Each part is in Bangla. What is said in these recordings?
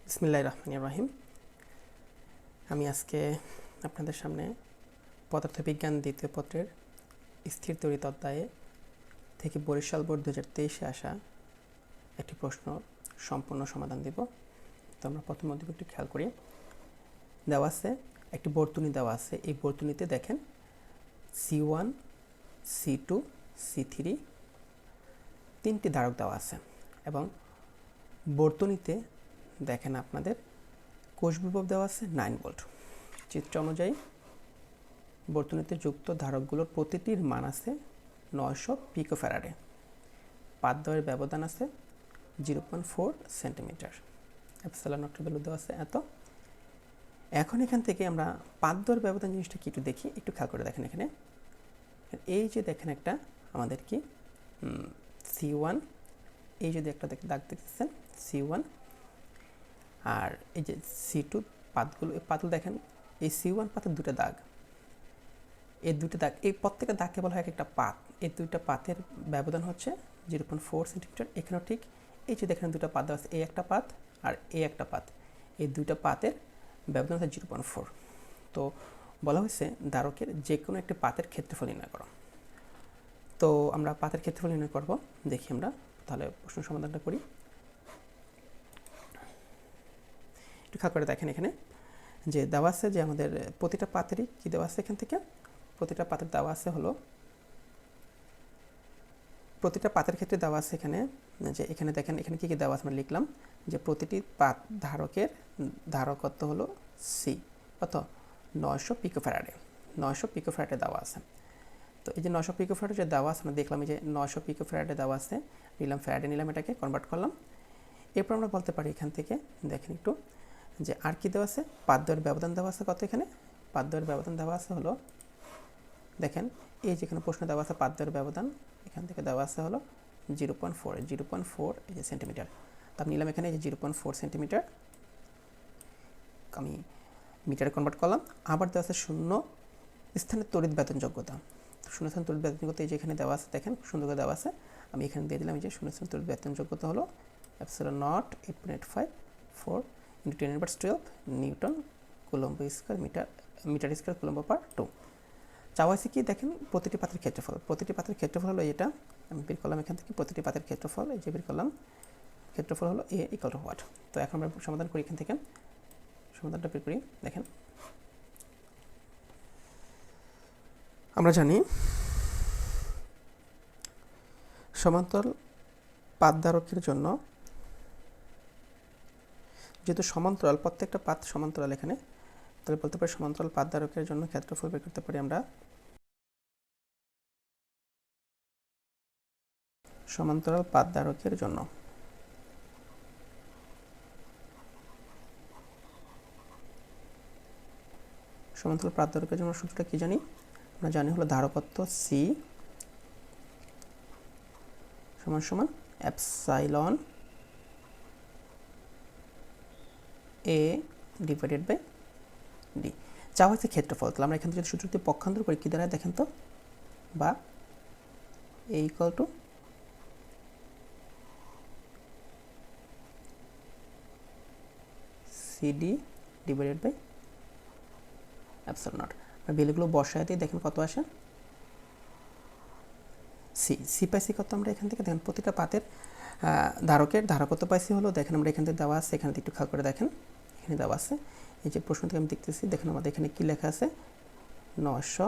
বিসমিল্লাহির রহমানির রহিম। আমি আজকে আপনাদের সামনে পদার্থবিজ্ঞান দ্বিতীয় পত্রের স্থির তড়িৎ অধ্যায়ে থেকে বরিশাল বোর্ড 2023-এ আসা একটি প্রশ্ন সম্পূর্ণ সমাধান দিব। তো আমরা প্রথম অধ্যায় একটু খেয়াল করি। দেওয়া আছে একটি বর্তনী দেওয়া আছে। এই বর্তনীতে দেখেন C1, C2, C3 তিনটি ধারক দেওয়া আছে এবং বর্তনীতে দেখেন আপনাদের কোষ বিভব দেওয়া আছে 9 ভোল্ট। চিত্র অনুযায়ী বর্তনীতে যুক্ত ধারকগুলোর প্রতিটির মান আছে 900 পিকোফ্যারাডে। পাতদ্বয়ের ব্যবধান আছে 0.4 সেন্টিমিটার। এপসিলন নটের ভ্যালু দেওয়া আছে এত। এখন এখান থেকে আমরা পাতদ্বয়ের ব্যবধান জিনিসটা কি একটু দেখি, একটু খেয়াল করে দেখেন। এখানে এই যে দেখেন একটা আমাদের কি C1, এই যদি একটা দাগ দেখতেছেন C1, আর এই যে C2 পাতগুলো, এই পাতগুলো দেখেন এই C1 পাতের দুটো দাগ, এই দুটো দাগ, এই প্রত্যেকটা দাগকে বলা হয় একটা পাত। এই দুইটা পাতের ব্যবধান হচ্ছে 0.4 সেন্টিমিটার। এখানেও ঠিক এই যে দেখেন দুটো পাত আছে, এই একটা পাত আর এই একটা পাত, এই দুইটা পাতের ব্যবধান হচ্ছে 0.4। তো বলা হয়েছে ধারকের যে কোনো একটি পাতের ক্ষেত্রফল নির্ণয় করো। তো আমরা পাতের ক্ষেত্রফল নির্ণয় করব, দেখি আমরা তাহলে প্রশ্ন সমাধানটা করি। একটু খেয়াল করে দেখেন এখানে যে দেওয়া আছে যে আমাদের প্রতিটা পাতেরই কী দেওয়া আছে। এখান থেকে প্রতিটা পাতের দেওয়া আছে হলো, প্রতিটা পাতের ক্ষেত্রে দেওয়া আছে এখানে যে এখানে দেখেন এখানে কী কী দেওয়া আছে আমরা লিখলাম যে প্রতিটি পাত ধারকের ধারকত্ব হলো সি, কত 900 পিকোফ্যারাডে। 900 পিকোফ্যারাডে দেওয়া আছে। তো এই যে 900 পিকোফ্যারাডে যে দেওয়া আছে আমরা দেখলাম এই যে 900 পিকোফ্যারাডে দেওয়া আছে, নিলাম ফ্যারাডে, নিলাম এটাকে কনভার্ট করলাম। এরপর আমরা বলতে পারি এখান থেকে দেখেন একটু যে আর কি দেওয়া আছে, পাতদ্বয়ের ব্যবধান দেওয়া আছে কত। এখানে পাতদ্বয়ের ব্যবধান দেওয়া আছে হলো, দেখেন এই যেখানে প্রশ্ন দেওয়া আছে পাতদ্বয়ের ব্যবধান এখান থেকে দেওয়া আছে হলো 0.4 এই যে সেন্টিমিটার। তো আমি নিলাম এখানে যে 0.4 সেন্টিমিটার, আমি মিটারে কনভার্ট করলাম। আবার দেওয়া আছে শূন্য স্থানের তড়িৎ ব্যতনযোগ্যতা। শূন্য স্থানের তড়িৎ ব্যতনযোগ্যতা এই যে এখানে দেওয়া আছে, দেখেন সুন্দর করে দেওয়া আছে, আমি এখানে দিয়ে দিলাম এই যে শূন্য স্থানের তড়িৎ ব্যতনযোগ্যতা হলো epsilon naught 8.54 × 10⁻12 newton coulomb square metre square coulomb per 2। চাওয়া হয়েছে কি দেখেন প্রতিটি পাতের ক্ষেত্রফল। প্রতিটি পাতের ক্ষেত্রফল হলো এটা, আমি বের করলাম এখান থেকে প্রতিটি পাতের ক্ষেত্রফল, এই যে বের করলাম ক্ষেত্রফল হলো A = হোয়াট। তো এখন আমরা সমাধান করি, এখান থেকে সমাধানটা বের করি। দেখেন আমরা জানি সমান্তরাল পাত ধারকের জন্য, যেহেতু সমান্তরাল প্রত্যেকটা পাত সমান্তরাল এখানে, তাহলে বলতে পারি সমান্তরাল পাত ধারকের জন্য ক্ষেত্রফল বের করতে পারি আমরা সমান্তরাল পাত ধারকের জন্য সমান্তরাল পাত ধারকের জন্য সূত্রটা কি জানি, আমরা জানি হলো ধারকত্ব C সমান সমান epsilon A divided by D. চাওয়া হচ্ছে ক্ষেত্রফল। তাহলে আমরা এখান থেকে যদি সূত্রটি পক্ষান্তর করি কী দাঁড়ায় দেখেন তো, বা A = CD divided by epsilon naught. আমরা ভ্যালুগুলো বসায় দিই, দেখেন কত আসে। সি পাইছি কত আমরা এখান থেকে, দেখেন প্রতিটা পাতের ধারকের ধারকত্ব পাইছি হলো, দেখেন আমরা এখান থেকে দেওয়া আছে, এখানে একটু খেয়াল করে দেখেন এখানে দেওয়া আছে, এই যে প্রশ্ন থেকে আমি দেখতেছি, দেখেন আমাদের এখানে কী লেখা আছে 900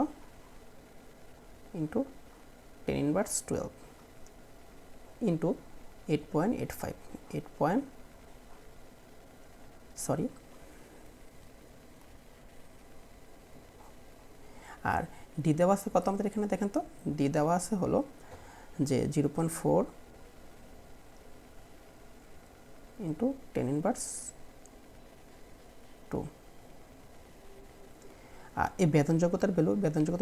× 10⁻12 ইন্টু 8.85 আর ডি দেওয়া আছে কত আমাদের এখানে, দেখেন তো ডি দেওয়া আছে হলো যে 0.4 × 10⁻2। আর এই বেতনযোগ্যতার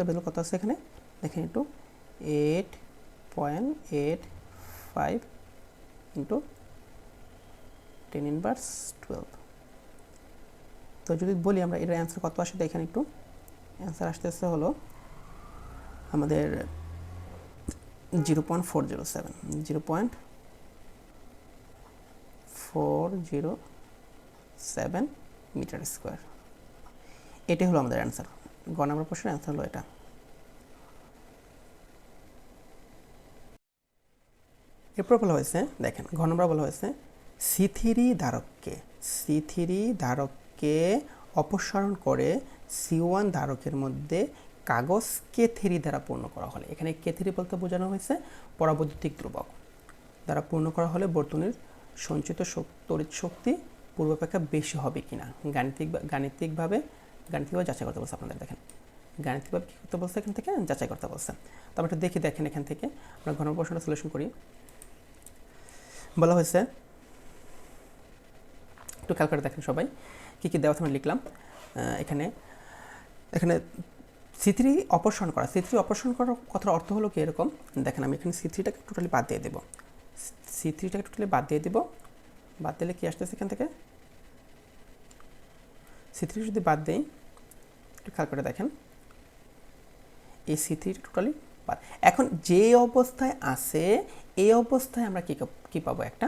ভ্যালু কত আছে এখানে দেখেন একটু 8.85 × 10⁻12। তো যদি বলি আমরা এটার অ্যান্সার কত আসে দেখেন একটু, অ্যান্সার আসতেছে হলো আমাদের 0.407 7 মিটার স্কোয়ার। এটাই হলো আমাদের অ্যান্সার। গ নম্বর প্রশ্নের অ্যান্সার হলো এটা। এরপর বলা হয়েছে, দেখেন ঘ নম্বর বলা হয়েছে C3 ধারককে অপসারণ করে C1 ধারকের মধ্যে কাগজ K3 দ্বারা পূর্ণ করা হলে, এখানে K3 বলতে বোঝানো হয়েছে পরাবৈদ্যুতিক ধ্রুবক দ্বারা পূর্ণ করা হলে বর্তনীর সঞ্চিত তড়িৎ শক্তি পূর্বাপেক্ষা বেশি হবে কিনা গাণিতিকভাবে যাচাই করতে বলছে আপনাদের। দেখেন গাণিতিকভাবে কী করতে বলছে, এখান থেকে যাচাই করতে বলছে। তো আমরা একটু দেখি, দেখেন এখান থেকে আমরা ঘন প্রশ্নটা সলিউশন করি। বলা হয়েছে, একটু খেয়াল করে দেখেন সবাই কী কী দেওয়া আছে আমি লিখলাম। এখানে C3 অপসারণ করা, C3 অপসারণ করার কথার অর্থ হলো কি এরকম, দেখেন আমি এখানে C3টাকে টোটালি বাদ দিয়ে দেবো। C3টাকে টোটালি বাদ দিয়ে দেবো। বাদ দিলে কি আসতেছে এখান থেকে, C3 যদি বাদ দেই, একটু খেয়াল করে দেখেন এই C3 টোটালি বাদ। এখন যে অবস্থায় আছে এই অবস্থায় আমরা কী পাবো, একটা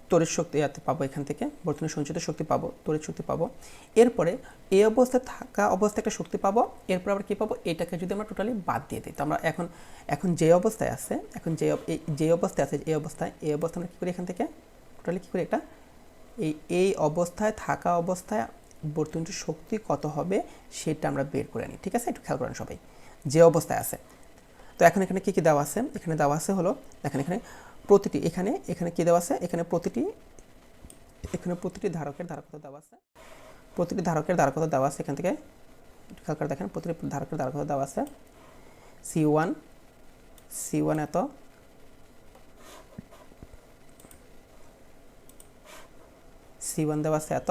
তড়িৎ শক্তি পাবো, এখান থেকে বর্তমানে সঞ্চিত শক্তি পাবো, তড়িৎ শক্তি পাবো। এরপরে এই অবস্থায় থাকা অবস্থায় একটা শক্তি পাবো, এরপর আবার কী পাবো, এটাকে যদি আমরা টোটালি বাদ দিয়ে দিই, তো আমরা এখন যে অবস্থায় আছে, এখন যে অবস্থায় আছে এই অবস্থায় আমরা কী করি, এখান থেকে টোটালি কী করি, একটা এই অবস্থায় থাকা অবস্থায় বর্তমানটির শক্তি কত হবে সেটা আমরা বের করে নিই। ঠিক আছে, একটু খেয়াল করেন সবাই যে অবস্থায় আছে। তো এখন এখানে কী কী দেওয়া আছে, এখানে দেওয়া আছে হলো দেখেন এখানে প্রতিটি, এখানে কী দেওয়া আছে, এখানে প্রতিটি ধারকের ধারকতা দেওয়া আছে, প্রতিটি ধারকের ধারকতা দেওয়া আছে। এখান থেকে খেয়াল করে দেখেন প্রতিটি ধারকের ধারকতা দেওয়া আছে। C1 এত, C1 দেওয়া আছে এত,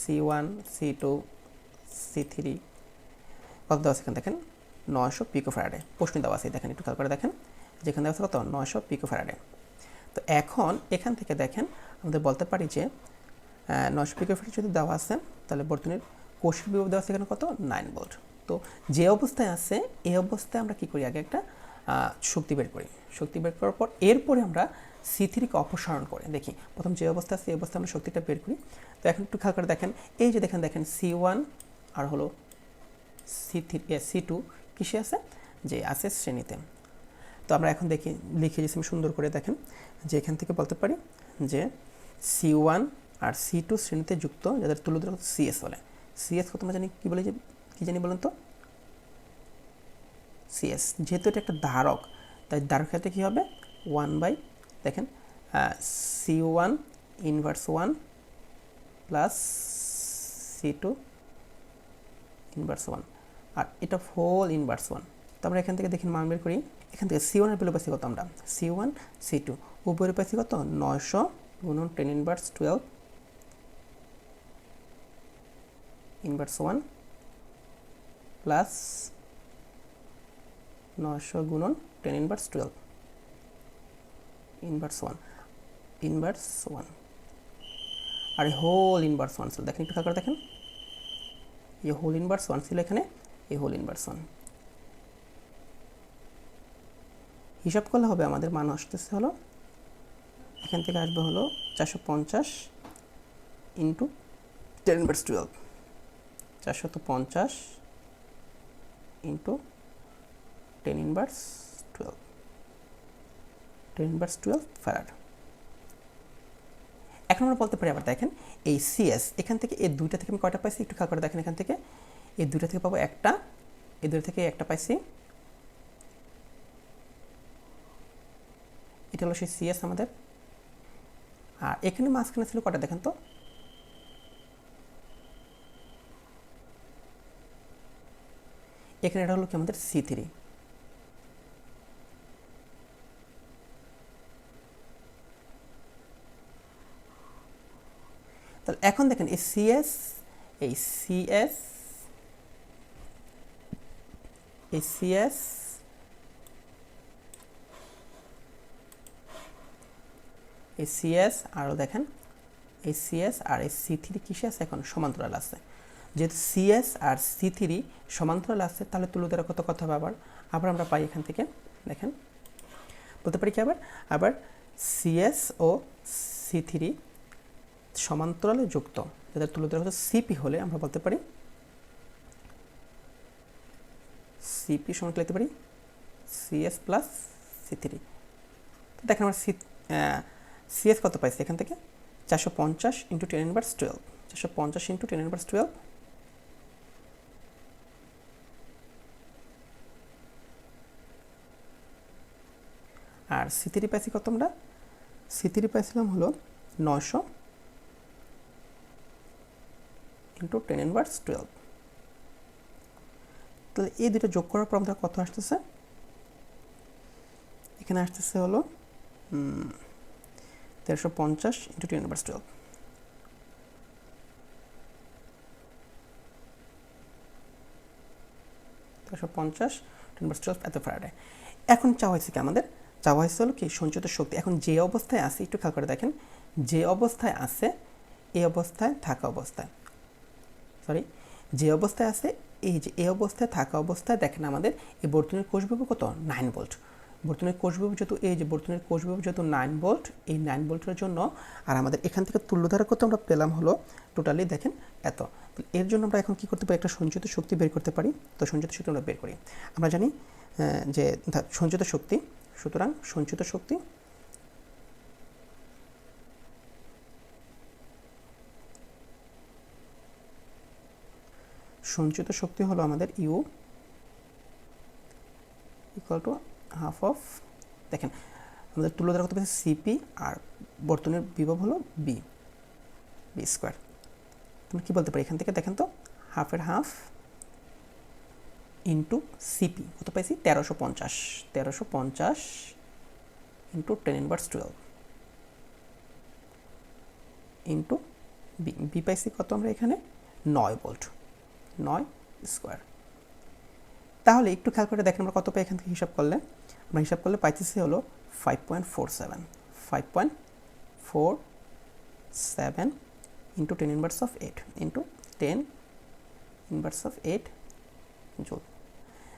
C1 C2 C3 কত দেওয়া আছে, এখানে দেখেন 900 পিকোফ্যারাডে প্রশ্ন দেওয়া আছে। দেখেন একটু খেয়াল করে দেখেন যেখানে দেওয়া আছে কত, 900 পিকোফ্যারাডে। তো এখন এখান থেকে দেখেন আমাদের বলতে পারি যে 900 পিকোফ্যারাডে যদি দেওয়া আছে তাহলে বর্তনীর কোষীয় বিভব দেওয়া আছে এখানে কত, 9 ভোল্ট। তো যে অবস্থায় আছে এই অবস্থায় আমরা কী করি, আগে একটা শক্তি বের করি। শক্তি বের করার পর এরপরে আমরা C3কে অপসারণ করে দেখি, প্রথম যে অবস্থা আছে এই অবস্থায় আমরা শক্তিটা বের করি। তো এখন একটু খেয়াল করে দেখেন এই যে দেখেন C1 আর হলো C2 কিসে আছে, যে আছে শ্রেণীতে। তো আমরা এখন দেখি লিখে দিয়েছি সুন্দর করে, দেখেন যে এখান থেকে বলতে পারি যে C1 আর C2 শ্রেণীতে যুক্ত যাদের তুল্যদ্রব্য CS বলে। CS কত আমরা জানি, কি জানি বলেন তো, CS যেহেতু এটা একটা ধারক তাই ধারক ক্ষেত্রে কী হবে, 1 দেখেন C1 inverse 1 plus C2 inverse 1 আর এটা হোল ইনভার্স 1। তো আমরা এখান থেকে দেখেন মান বের করি, এখান থেকে C1 এর ভ্যালু পাইছি কত, আমরা C1 C2 উপরে পাইছি কত, 900 গুণন 10 ইনভার্স 12 ইনভার্স 1 প্লাস 900 গুণন 10 ইনভার্স 12 ইনভার্স 1 আর হোল ইনভার্স 1 ছিল। দেখেন একটু খেয়াল করে দেখেন এই হোল ইনভার্স 1 ছিল, এখানে এই হোল ইনভার্স 1 হিসাব করলে হবে আমাদের মান আসতেছে হলো, এখান থেকে আসবে হলো 450 into 10 inverse 12, 450 into 10 inverse 12 farad. এখন আমরা বলতে পারি আবার দেখেন এই CS এখান থেকে এই দুইটা থেকে আমি কয়টা পাইছি, একটু খেয়াল করে দেখেন এখান থেকে এই দুইটা থেকে পাবো একটা, এই দুইটা থেকে একটা পাইছি, এটা হলো সেই CS আমাদের। আর এখানে মাঝখানে ছিল কটা দেখেন তো, এখানে এটা হলো কি আমাদের C3। তাহলে এখন দেখেন এই CS আরও দেখেন এই CS আর এই C3 কিসে আছে, এখন সমান্তরাল আছে। যেহেতু CS আর C3 সমান্তরাল আছে তাহলে তুল্যদ্বার কত কথা হবে, আবার আমরা পাই এখান থেকে দেখেন বলতে পারি কি আবার CS ও C3 সমান্তরালে যুক্ত, যাদের তুল্যতা হচ্ছে Cp হলে আমরা বলতে পারি Cp সমান লিখতে পারি Cs প্লাস C3। তো দেখেন আমরা Cs কত পাইছি এখান থেকে 450 ইন্টু 10 ইনভার্স 12, 450 ইন্টু 10 ইনভার্স 12, আর C3 পাইছি কত আমরা, C3 পাইছিলাম হলো 900 ইন্টু 10 ইনভার্স 12। তাহলে এই দুটো যোগ করার পর আমাদের কত আসতেছে, এখানে আসতেছে হলো 1350 ইন্টু 10 ইনভার্স 12। এত ফ্যারাডে। এখন চাওয়া হয়েছে কি আমাদের, চাওয়া হয়েছে হলো কি সঞ্চিত শক্তি। এখন যে অবস্থায় আছে একটু খেয়াল করে দেখেন, যে অবস্থায় আছে এই অবস্থায় থাকা অবস্থায়, যে অবস্থায় আছে এই যে এই অবস্থায় থাকা অবস্থায় দেখেন আমাদের এই বর্তনীর কোষ বিভব কত 9 ভোল্ট। বর্তনীর কোষ বিভব যেহেতু এই যে বর্তনীর কোষ বিভব যেহেতু 9 ভোল্ট, এই 9 ভোল্টের জন্য আর আমাদের এখান থেকে তুল্যধারা কত আমরা পেলাম হলো টোটালি দেখেন এত। এর জন্য আমরা এখন কি করতে পারি, একটা সঞ্চিত শক্তি বের করতে পারি। তো সঞ্চিত শক্তি আমরা বের করি, আমরা জানি যে সঞ্চিত শক্তি, সুতরাং সঞ্চিত শক্তি সঞ্চিত শক্তি হলো আমাদের U equal to half of, দেখেন আমাদের তুল্যধারা কত পেয়েছে সিপি আর বর্তনীর বিভব হলো বি স্কোয়ার। তুমি কি বলতে পারি এখান থেকে দেখেন তো, হাফের হাফ ইন্টু সিপি কত পাইছি 1350 ইন্টু 10 ইনভার্স 12 ইন্টু বি পাইছি কত আমরা এখানে 9 ভোল্ট, 9 স্কোয়ার। তাহলে একটু খেয়াল করে দেখেন আমরা কত পাই এখান থেকে হিসাব করলে, আমরা হিসাব করলে পাইতেছি হলো 5.47 into 10 inverse of 8 into 10 inverse of 8 joule.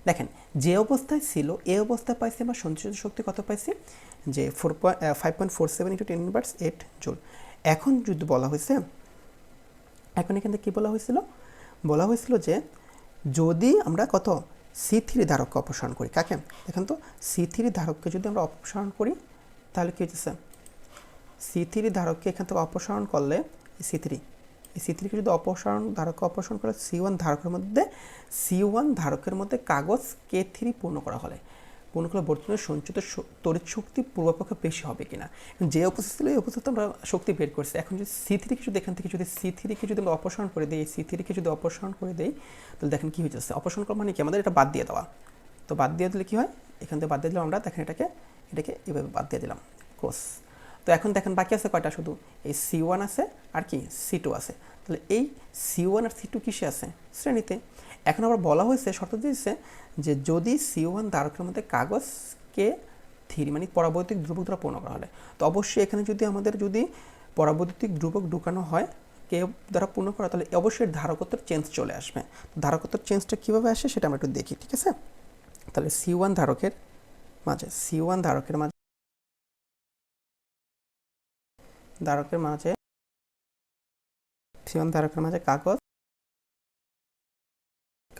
দেখেন যে অবস্থায় ছিল এই অবস্থায় পাইছি আমরা সঞ্চিত শক্তি কত পাইছি, যে 5.47 ইন্টু 10 ইনভার্স 8 জুল। এখন যদি বলা হয়েছে, এখন এখান থেকে কী বলা হয়েছিল, বলা হয়েছিল যে যদি আমরা কত C3 ধারককে অপসারণ করি, কাকে দেখেন তো C3 ধারককে যদি আমরা অপসারণ করি তাহলে কী হচ্ছে, C3 ধারককে এখান থেকে অপসারণ করলে এই C3কে যদি ধারককে অপসারণ করে C1 ধারকের মধ্যে কাগজ K3 পূর্ণ করা হলে বর্তমানে সঞ্চিত তড়িৎ শক্তি পূর্বপক্ষে বেশি হবে কিনা, যে অবস্থা ছিল এই অবস্থাতে আমরা শক্তি বের করছি। এখন যদি C3কে যদি এখান থেকে যদি C3কে যদি আমরা অপসারণ করে দিই, C3কে যদি অপসারণ করে দিই তাহলে দেখেন কী হয়েছে, অপসারণ করা মানে কি আমাদের এটা বাদ দিয়ে দেওয়া। তো বাদ দিয়ে দিলে কী হয়, এখান থেকে বাদ দিয়ে দিলাম আমরা, দেখেন এটাকে এভাবে বাদ দিয়ে দিলাম ক্রস। তো এখন দেখেন বাকি আছে কয়টা, শুধু এই C1 আছে আর কি C2 আছে। তাহলে এই C1 আর C2 কিসে আছে, শ্রেণীতে। এখন আবার বলা হয়েছে, শর্ত দিয়েছে যে যদি C1 ধারকের মধ্যে কাগজ K3 মানে পরাবৈদ্যুতিক ধ্রুবক দ্বারা পূর্ণ করা হলে, তো অবশ্যই এখানে যদি আমাদের যদি পরাবৈদ্যুতিক ধ্রুবক ঢুকানো হয় K দ্বারা পূর্ণ করা, তাহলে অবশ্যই ধারকত্বের চেঞ্জ চলে আসবে। তো ধারকত্বের চেঞ্জটা কীভাবে আসে সেটা আমরা একটু দেখি, ঠিক আছে। তাহলে C1 ধারকের মাঝে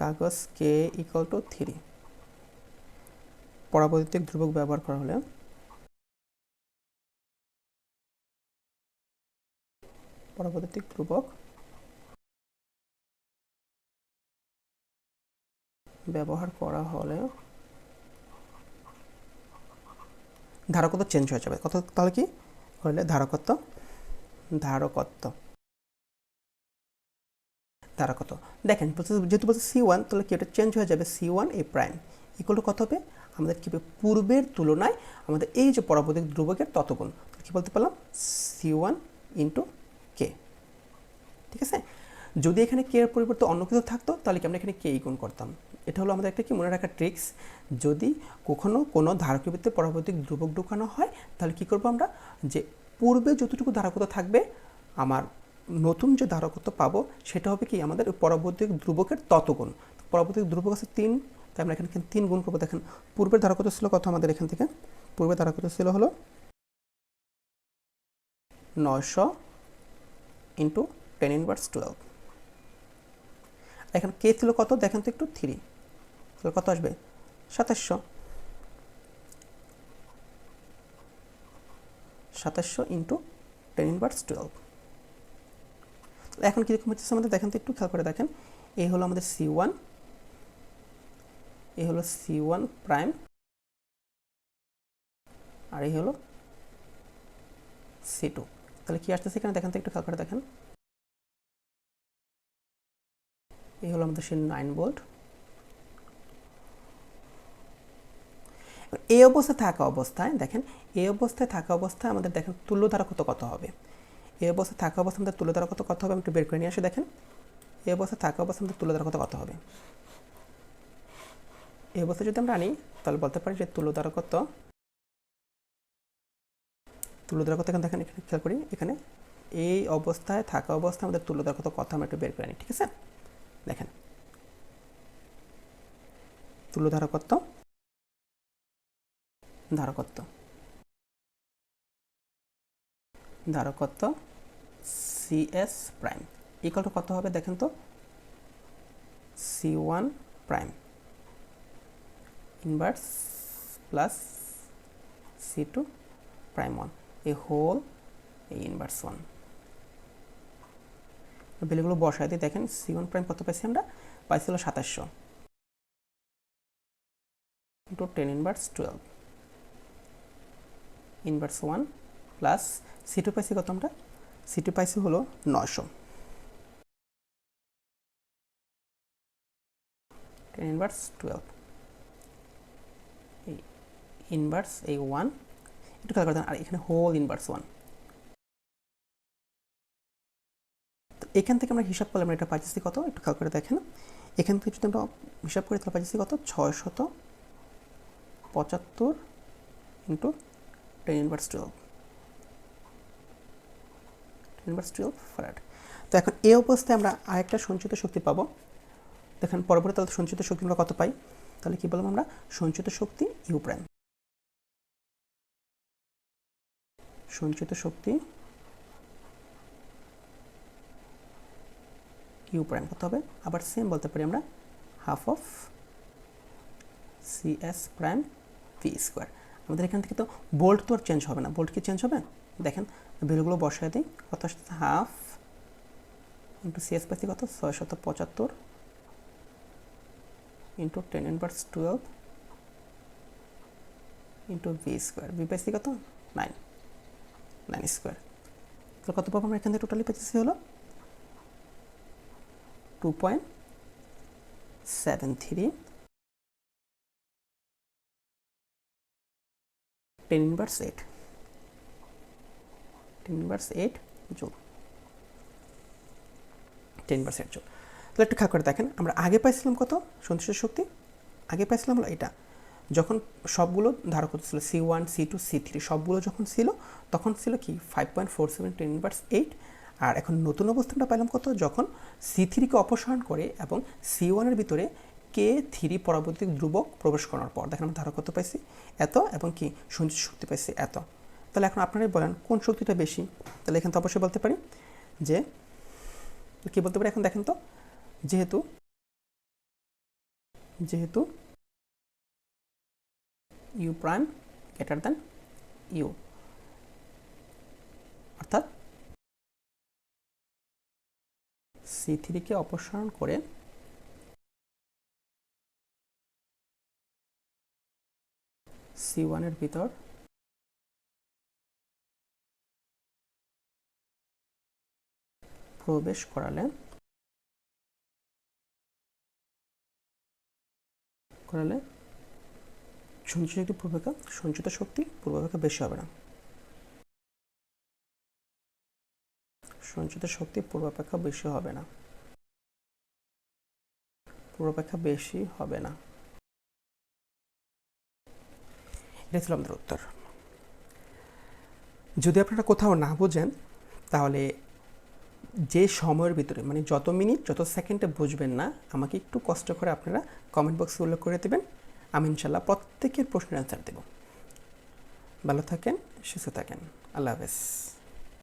কাগজ K ইকুয়াল টু 3 পরাবৈদ্যুতিক ধ্রুবক ব্যবহার করা হলে ধারকত্ব চেঞ্জ হয়ে যাবে। কত তাহলে কি করলে ধারকত্ব দেখেন যেহেতু বলছে C1, তাহলে কি এটা চেঞ্জ হয়ে যাবে, C1 A prime equal to কত হবে আমাদের, কি পূর্বের তুলনায় আমাদের এই যে পরাবৈদ্যুতিক ধ্রুবকের ততগুণ, কি বলতে পারলাম C1 ইন্টু K, ঠিক আছে। যদি এখানে K এর পরিবর্তে অন্য কিছু থাকতো তাহলে কি আমরা এখানে K গুণ করতাম। এটা হলো আমাদের একটা কি মনে রাখার ট্রিক্স, যদি কখনো কোনো ধারকের ভিত্তিতে পরাবৈদ্যুতিক ধ্রুবক ঢুকানো হয় তাহলে কি করবো আমরা, যে পূর্বে যতটুকু ধারকত্ব থাকবে আমার নতুন যে ধারকত্ব পাবো সেটা হবে কি আমাদের পরাবৈদ্যুতিক ধ্রুবকের ততগুণ। পরাবৈদ্যুতিক ধ্রুবক আছে 3, তাই আমরা এখানে 3 গুণ করবো। দেখেন পূর্বের ধারকত্ব ছিল কত আমাদের, এখান থেকে পূর্বের ধারকত্ব ছিল হলো 900 ইন্টু 10^12। এখন কে ছিল কত দেখেন তো একটু 3, তাহলে কত আসবে 2700। 2700 ইন্টু 10^12। এখন কীরকম হচ্ছে আমাদের দেখেন তো একটু খেয়াল করে দেখেন, এই হলো আমাদের C1, এই হলো C1 প্রাইম, আর এই হলো C2। তাহলে কি আসতেছে এখানে দেখেন তো একটু খেয়াল করে দেখেন, এই হলো আমাদের সেই 9 ভোল্ট। এই অবস্থায় থাকা অবস্থায় দেখেন, এই অবস্থায় থাকা অবস্থায় আমাদের দেখেন তুল্য ধারকত্ব কত হবে। এই অবস্থায় থাকা অবস্থায় আমাদের তুল্য ধারকত্ব কত হবে আমি একটু বের করে নিয়ে আসি। দেখেন এই অবস্থায় থাকা অবস্থায় আমাদের তুল্য ধারকত্ব কত হবে। এই অবস্থায় যদি আমরা আনি তাহলে বলতে পারি যে তুল্য ধারকত্ব এখানে দেখেন, এখানে খেয়াল করি, এখানে এই অবস্থায় থাকা অবস্থায় আমাদের তুল্য ধারকত্ব কত আমরা একটু বের করে আনি। ঠিক আছে, দেখেন তুল্য ধারকত্ব CS প্রাইম ইকুয়াল টু কত হবে দেখেন তো, C1 prime inverse plus C2 prime 1 এই হোল এই ইনভার্স 1। ভ্যালুগুলো বসাই দিয়ে দেখেন C1 প্রাইম কত পাইছি আমরা, পাইছিল 2700 ইন্টু 10^12 ইনভার্স 1 প্লাস C2 পাইছি কত আমরা, C2 পাইছি হলো 900 10^12 এই ইনভার্স এই 1 একটু খেয়াল করতেন, আর এখানে হোল ইনভার্স 1। তো এখান থেকে আমরা হিসাব করলে আমরা এটা পাইছি কত একটু খেয়াল করে দেখেন, এখান থেকে যদি আমরা হিসাব করি তাহলে পাইছি কত 675 ইন্টু 10^12 ফ্যারাড। তো এখন এই অবস্থায় আমরা আরেকটা সঞ্চিত শক্তি পাবো। দেখেন পরবর্তী তাহলে সঞ্চিত শক্তি আমরা কত পাই, তাহলে কি বললাম আমরা সঞ্চিত শক্তি ইউ প্রাইম, সঞ্চিত শক্তি ইউ প্রাইম কত হবে, আবার সেম বলতে পারি আমরা half of CS prime V square. আমাদের এখান থেকে তো বোল্ট তো আর চেঞ্জ হবে না, বোল্ট কি চেঞ্জ হবে দেখেন ভ্যালুগুলো বসায় দিই, কত আসছে হাফ ইন্টু CS পাইছি কত 675 into 10^12 into V square, V পাইছি কত 9 স্কোয়ার। তো কত পাবো আমরা এখান থেকে টোটালি পাইছি হলো 2.73 10^8 জুল, 10^8 জুল। তাহলে একটু খেয়াল করে দেখেন আমরা আগে পাইছিলাম কত সঞ্চিত শক্তি, আগে পাইছিলাম হলো এটা যখন সবগুলো ধারকত্ব ছিল C1 C2 C3 সবগুলো যখন ছিল তখন ছিল কি 5.47 10^8। আর এখন নতুন অবস্থানটা পেলাম কত যখন C3কে অপসারণ করে এবং C1 এর ভিতরে K3 পরবর্তী ধ্রুবক প্রবেশ করার পর দেখেন আমরা ধারকত্ব পাইছি এত এবং কি সঞ্চিত শক্তি পাইছি এত। তাহলে এখন আপনারাই বলেন কোন শক্তিটা বেশি, তাহলে এখানে তো অবশ্যই বলতে পারি যে কি বলতে পারি এখন দেখেন তো, যেহেতু U prime greater than U, অর্থাৎ C3কে অপসারণ করে C1 এর ভিতর প্রবেশ করালে সঞ্চিত শক্তি পূর্বাপেক্ষা বেশি হবে না, সঞ্চিত শক্তি পূর্বাপেক্ষা বেশি হবে না, এটা ছিল আমাদের উত্তর। যদি আপনারা কোথাও না বোঝেন তাহলে যে সময়ের ভিতরে মানে যত মিনিট যত সেকেন্ডে বুঝবেন না আমাকে একটু কষ্ট করে আপনারা কমেন্ট বক্সে উল্লেখ করে দেবেন, আমি ইনশাল্লাহ প্রত্যেকের প্রশ্নের অ্যান্সার দেব। ভালো থাকেন, সুস্থ থাকেন, আল্লাহ হাফেজ।